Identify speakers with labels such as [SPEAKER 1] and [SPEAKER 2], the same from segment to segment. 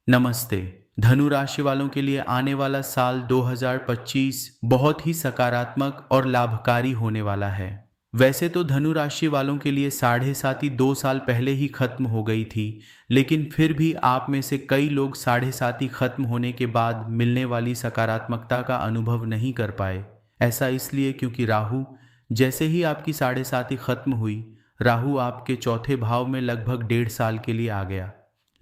[SPEAKER 1] नमस्ते। धनु राशि वालों के लिए आने वाला साल 2025 बहुत ही सकारात्मक और लाभकारी होने वाला है। वैसे तो धनु राशि वालों के लिए साढ़े साती 2 साल पहले ही खत्म हो गई थी, लेकिन फिर भी आप में से कई लोग साढ़े साती खत्म होने के बाद मिलने वाली सकारात्मकता का अनुभव नहीं कर पाए। ऐसा इसलिए क्योंकि राहु, जैसे ही आपकी साढ़े साती खत्म हुई, राहु आपके चौथे भाव में लगभग 1.5 साल के लिए आ गया।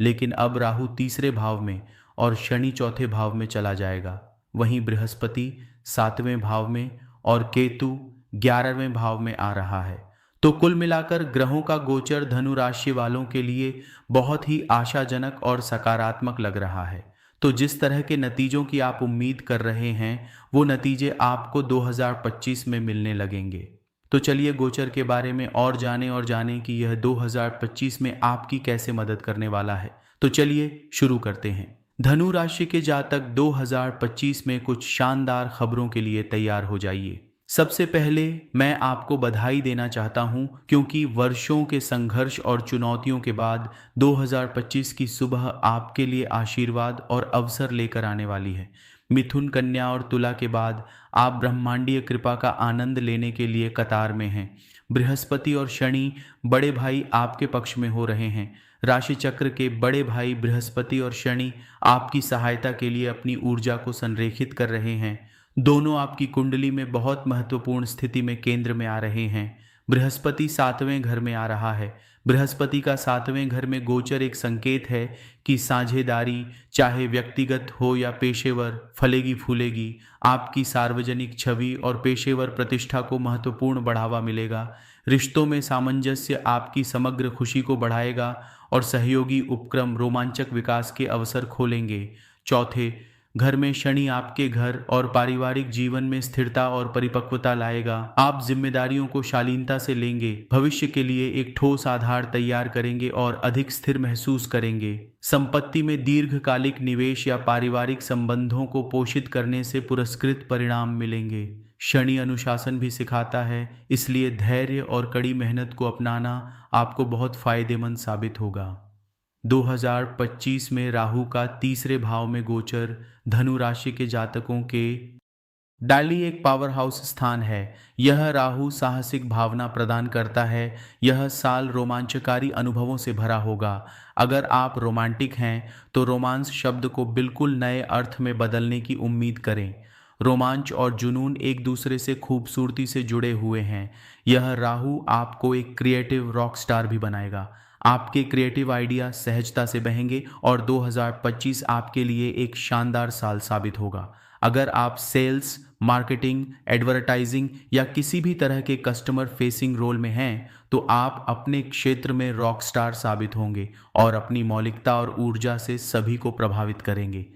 [SPEAKER 1] लेकिन अब राहु तीसरे भाव में और शनि चौथे भाव में चला जाएगा। वहीं बृहस्पति 7वें भाव में और केतु 11वें भाव में आ रहा है। तो कुल मिलाकर ग्रहों का गोचर धनु राशि वालों के लिए बहुत ही आशाजनक और सकारात्मक लग रहा है। तो जिस तरह के नतीजों की आप उम्मीद कर रहे हैं, वो नतीजे आपको 2025 में मिलने लगेंगे। तो चलिए गोचर के बारे में और जानें कि यह 2025 में आपकी कैसे मदद करने वाला है। तो चलिए शुरू करते हैं। धनु राशि के जातक 2025 में कुछ शानदार खबरों के लिए तैयार हो जाइए। सबसे पहले मैं आपको बधाई देना चाहता हूं, क्योंकि वर्षों के संघर्ष और चुनौतियों के बाद 2025 की सुबह आपके लिए आशीर्वाद और अवसर लेकर आने वाली है। मिथुन, कन्या और तुला के बाद आप ब्रह्मांडीय कृपा का आनंद लेने के लिए कतार में हैं। बृहस्पति और शनि बड़े भाई आपके पक्ष में हो रहे हैं। राशि चक्र के बड़े भाई बृहस्पति और शनि आपकी सहायता के लिए अपनी ऊर्जा को संरेखित कर रहे हैं। दोनों आपकी कुंडली में बहुत महत्वपूर्ण स्थिति में केंद्र में आ रहे हैं। बृहस्पति 7वें घर में आ रहा है। बृहस्पति का 7वें घर में गोचर एक संकेत है कि साझेदारी, चाहे व्यक्तिगत हो या पेशेवर, फलेगी फूलेगी। आपकी सार्वजनिक छवि और पेशेवर प्रतिष्ठा को महत्वपूर्ण बढ़ावा मिलेगा। रिश्तों में सामंजस्य आपकी समग्र खुशी को बढ़ाएगा और सहयोगी उपक्रम रोमांचक विकास के अवसर खोलेंगे। चौथे घर में शनि आपके घर और पारिवारिक जीवन में स्थिरता और परिपक्वता लाएगा। आप जिम्मेदारियों को शालीनता से लेंगे, भविष्य के लिए एक ठोस आधार तैयार करेंगे और अधिक स्थिर महसूस करेंगे। संपत्ति में दीर्घकालिक निवेश या पारिवारिक संबंधों को पोषित करने से पुरस्कृत परिणाम मिलेंगे। शनि अनुशासन भी सिखाता है, इसलिए धैर्य और कड़ी मेहनत को अपनाना आपको बहुत फायदेमंद साबित होगा। 2025 में राहु का तीसरे भाव में गोचर धनु राशि के जातकों के डायली एक पावर हाउस स्थान है। यह राहु साहसिक भावना प्रदान करता है। यह साल रोमांचकारी अनुभवों से भरा होगा। अगर आप रोमांटिक हैं तो रोमांस शब्द को बिल्कुल नए अर्थ में बदलने की उम्मीद करें। रोमांच और जुनून एक दूसरे से खूबसूरती से जुड़े हुए हैं। यह राहु आपको एक क्रिएटिव रॉक स्टार भी बनाएगा। आपके क्रिएटिव आइडिया सहजता से बहेंगे और 2025 आपके लिए एक शानदार साल साबित होगा। अगर आप सेल्स, मार्केटिंग, एडवर्टाइजिंग या किसी भी तरह के कस्टमर फेसिंग रोल में हैं, तो आप अपने क्षेत्र में रॉक स्टार साबित होंगे और अपनी मौलिकता और ऊर्जा से सभी को प्रभावित करेंगे।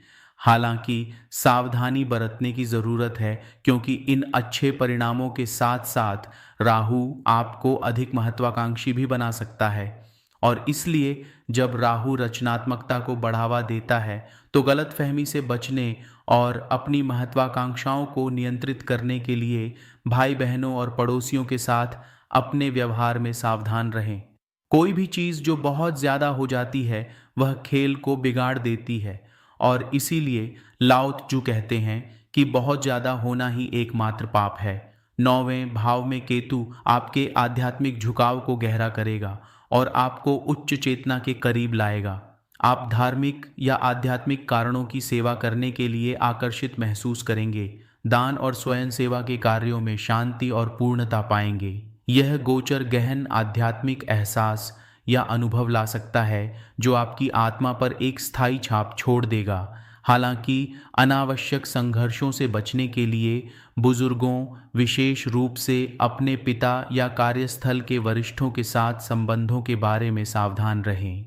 [SPEAKER 1] हालांकि सावधानी बरतने की ज़रूरत है, क्योंकि इन अच्छे परिणामों के साथ साथ राहु आपको अधिक महत्वाकांक्षी भी बना सकता है। और इसलिए जब राहु रचनात्मकता को बढ़ावा देता है, तो गलतफहमी से बचने और अपनी महत्वाकांक्षाओं को नियंत्रित करने के लिए भाई बहनों और पड़ोसियों के साथ अपने व्यवहार में सावधान रहें। कोई भी चीज़ जो बहुत ज़्यादा हो जाती है, वह खेल को बिगाड़ देती है, और इसीलिए लाओ त्जू कहते हैं कि बहुत ज़्यादा होना ही एकमात्र पाप है। 9वें भाव में केतु आपके आध्यात्मिक झुकाव को गहरा करेगा और आपको उच्च चेतना के करीब लाएगा। आप धार्मिक या आध्यात्मिक कारणों की सेवा करने के लिए आकर्षित महसूस करेंगे। दान और स्वयं सेवा के कार्यों में शांति और पूर्णता पाएंगे। यह गोचर गहन आध्यात्मिक एहसास या अनुभव ला सकता है, जो आपकी आत्मा पर एक स्थायी छाप छोड़ देगा। हालांकि अनावश्यक संघर्षों से बचने के लिए बुजुर्गों, विशेष रूप से अपने पिता या कार्यस्थल के वरिष्ठों के साथ संबंधों के बारे में सावधान रहें।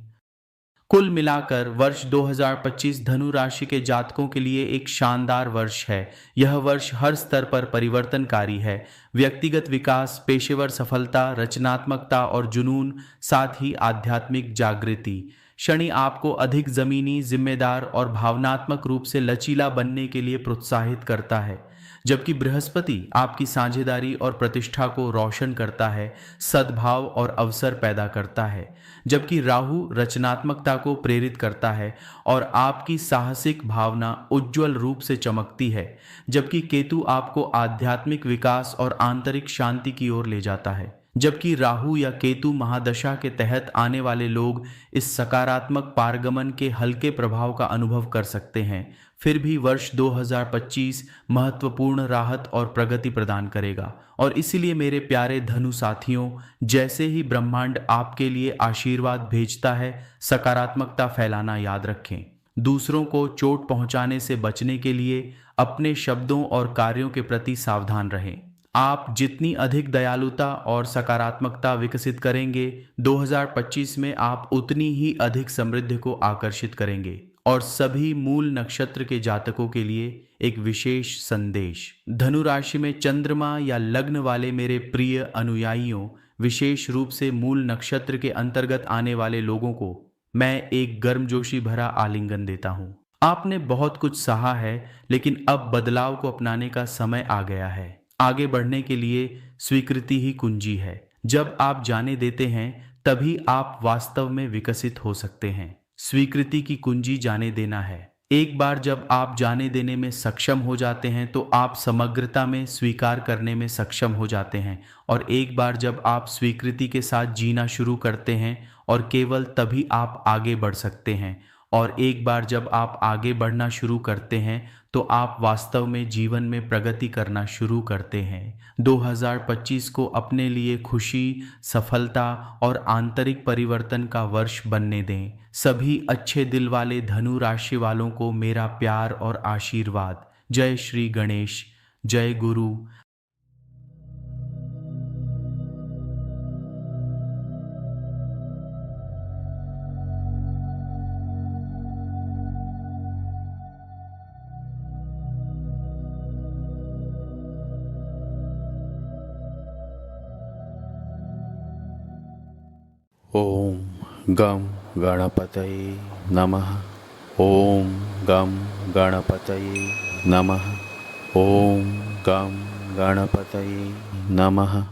[SPEAKER 1] कुल मिलाकर वर्ष 2025 धनु राशि के जातकों के लिए एक शानदार वर्ष है। यह वर्ष हर स्तर पर परिवर्तनकारी है। व्यक्तिगत विकास, पेशेवर सफलता, रचनात्मकता और जुनून, साथ ही आध्यात्मिक जागृति। शनि आपको अधिक जमीनी, जिम्मेदार और भावनात्मक रूप से लचीला बनने के लिए प्रोत्साहित करता है। जबकि बृहस्पति आपकी साझेदारी और प्रतिष्ठा को रोशन करता है, सद्भाव और अवसर पैदा करता है। जबकि राहु रचनात्मकता को प्रेरित करता है और आपकी साहसिक भावना उज्ज्वल रूप से चमकती है। जबकि केतु आपको आध्यात्मिक विकास और आंतरिक शांति की ओर ले जाता है। जबकि राहु या केतु महादशा के तहत आने वाले लोग इस सकारात्मक पारगमन के हल्के प्रभाव का अनुभव कर सकते हैं, फिर भी वर्ष 2025 महत्वपूर्ण राहत और प्रगति प्रदान करेगा। और इसीलिए मेरे प्यारे धनु साथियों, जैसे ही ब्रह्मांड आपके लिए आशीर्वाद भेजता है, सकारात्मकता फैलाना याद रखें। दूसरों को चोट पहुंचाने से बचने के लिए अपने शब्दों और कार्यों के प्रति सावधान रहें। आप जितनी अधिक दयालुता और सकारात्मकता विकसित करेंगे, 2025 में आप उतनी ही अधिक समृद्धि को आकर्षित करेंगे। और सभी मूल नक्षत्र के जातकों के लिए एक विशेष संदेश। धनु राशि में चंद्रमा या लग्न वाले मेरे प्रिय अनुयायियों, विशेष रूप से मूल नक्षत्र के अंतर्गत आने वाले लोगों को मैं एक गर्मजोशी भरा आलिंगन देता हूँ। आपने बहुत कुछ सहा है, लेकिन अब बदलाव को अपनाने का समय आ गया है। आगे बढ़ने के लिए स्वीकृति ही कुंजी है। जब आप जाने देते हैं, तभी आप वास्तव में विकसित हो सकते हैं। स्वीकृति की कुंजी जाने देना है। एक बार जब आप जाने देने में सक्षम हो जाते हैं, तो आप समग्रता में स्वीकार करने में सक्षम हो जाते हैं। और एक बार जब आप स्वीकृति के साथ जीना शुरू करते हैं, और केवल तभी आप आगे बढ़ सकते हैं। और एक बार जब आप आगे बढ़ना शुरू करते हैं, तो आप वास्तव में जीवन में प्रगति करना शुरू करते हैं। 2025 को अपने लिए खुशी, सफलता और आंतरिक परिवर्तन का वर्ष बनने दें। सभी अच्छे दिल वाले धनु राशि वालों को मेरा प्यार और आशीर्वाद। जय श्री गणेश, जय गुरु।
[SPEAKER 2] ओम गम गणपतये नमः। ओम गम गणपतये नमः। ओम गम गणपतये नमः।